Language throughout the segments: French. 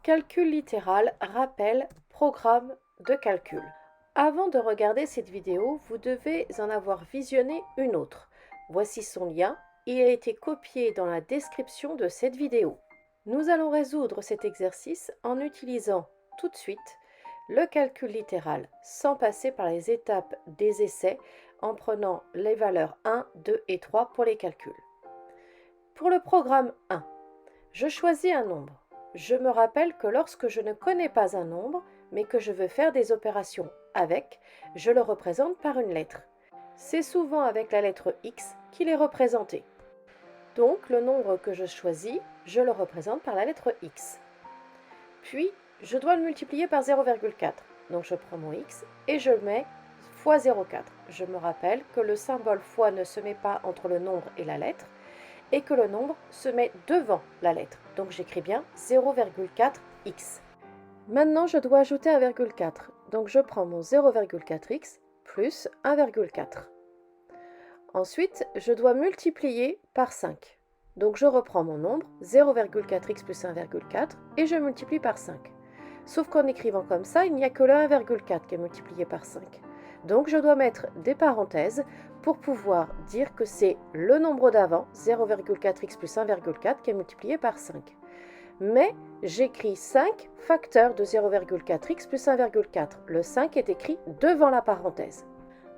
Calcul littéral, rappel, programme de calcul. Avant de regarder cette vidéo, vous devez en avoir visionné une autre. Voici son lien, il a été copié dans la description de cette vidéo. Nous allons résoudre cet exercice en utilisant tout de suite le calcul littéral, sans passer par les étapes des essais, en prenant les valeurs 1, 2 et 3 pour les calculs. Pour le programme 1, je choisis un nombre. Je me rappelle que lorsque je ne connais pas un nombre, mais que je veux faire des opérations avec, je le représente par une lettre. C'est souvent avec la lettre X qu'il est représenté. Donc, le nombre que je choisis, je le représente par la lettre X. Puis, je dois le multiplier par 0,4. Donc, je prends mon X et je mets fois 0,4. Je me rappelle que le symbole fois ne se met pas entre le nombre et la lettre, et que le nombre se met devant la lettre. Donc j'écris bien 0,4x. Maintenant, je dois ajouter 1,4. Donc je prends mon 0,4x plus 1,4. Ensuite, je dois multiplier par 5. Donc je reprends mon nombre 0,4x plus 1,4 et je multiplie par 5. Sauf qu'en écrivant comme ça, il n'y a que le 1,4 qui est multiplié par 5. Donc je dois mettre des parenthèses pour pouvoir dire que c'est le nombre d'avant, 0,4x plus 1,4, qui est multiplié par 5. Mais j'écris 5 facteurs de 0,4x plus 1,4. Le 5 est écrit devant la parenthèse.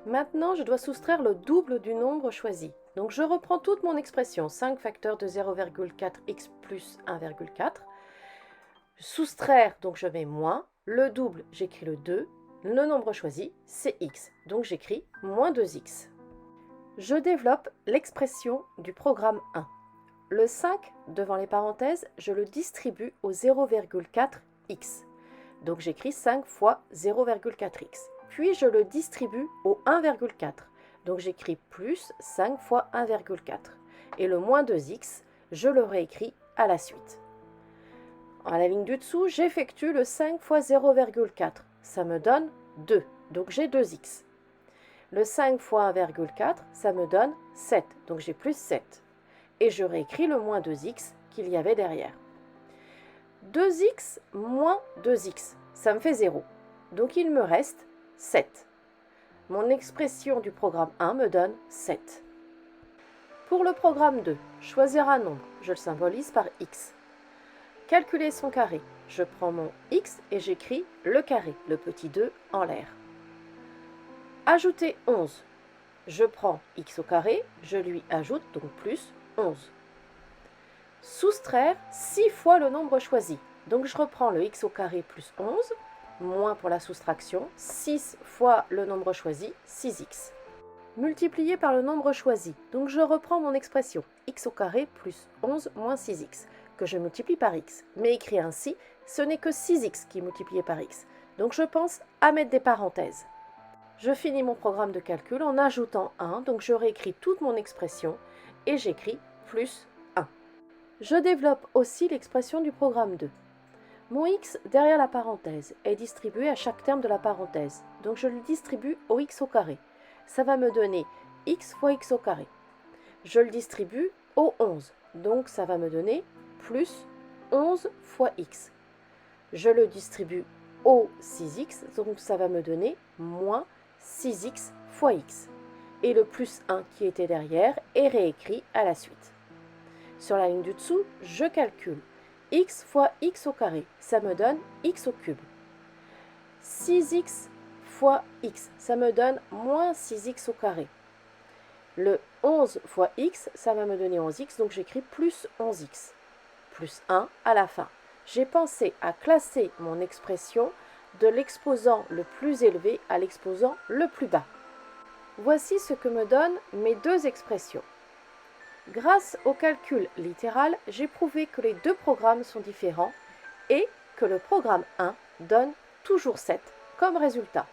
Maintenant, je dois soustraire le double du nombre choisi. Donc je reprends toute mon expression, 5 facteurs de 0,4x plus 1,4. Soustraire, donc je mets moins. Le double, j'écris le 2. Le nombre choisi, c'est x, donc j'écris moins 2x. Je développe l'expression du programme 1. Le 5, devant les parenthèses, je le distribue au 0,4x. Donc j'écris 5 fois 0,4x. Puis je le distribue au 1,4. Donc j'écris plus 5 fois 1,4. Et le moins 2x, je le réécris à la suite. À la ligne du dessous, j'effectue le 5 fois 0,4. Ça me donne 2, donc j'ai 2x. Le 5 fois 1,4, ça me donne 7, donc j'ai plus 7. Et je réécris le moins 2x qu'il y avait derrière. 2x moins 2x, ça me fait 0. Donc il me reste 7. Mon expression du programme 1 me donne 7. Pour le programme 2, choisir un nombre, je le symbolise par x. Calculer son carré. Je prends mon x et j'écris le carré, le petit 2 en l'air. Ajouter 11. Je prends x au carré, je lui ajoute donc plus 11. Soustraire 6 fois le nombre choisi. Donc je reprends le x au carré plus 11, moins pour la soustraction, 6 fois le nombre choisi, 6x. Multiplier par le nombre choisi. Donc je reprends mon expression, x au carré plus 11 moins 6x. Que je multiplie par x. Mais écrit ainsi, ce n'est que 6x qui est multiplié par x. Donc je pense à mettre des parenthèses. Je finis mon programme de calcul en ajoutant 1, donc je réécris toute mon expression et j'écris plus 1. Je développe aussi l'expression du programme 2. Mon x derrière la parenthèse est distribué à chaque terme de la parenthèse, donc je le distribue au x au carré. Ça va me donner x fois x au carré. Je le distribue au 11, donc ça va me donner plus 11 fois x. Je le distribue au 6x, donc ça va me donner moins 6x fois x. Et le plus 1 qui était derrière est réécrit à la suite. Sur la ligne du dessous, je calcule x fois x au carré, ça me donne x au cube. 6x fois x, ça me donne moins 6x au carré. Le 11 fois x, ça va me donner 11x, donc j'écris plus 11x. Plus 1 à la fin. J'ai pensé à classer mon expression de l'exposant le plus élevé à l'exposant le plus bas. Voici ce que me donnent mes deux expressions. Grâce au calcul littéral, j'ai prouvé que les deux programmes sont différents et que le programme 1 donne toujours 7 comme résultat.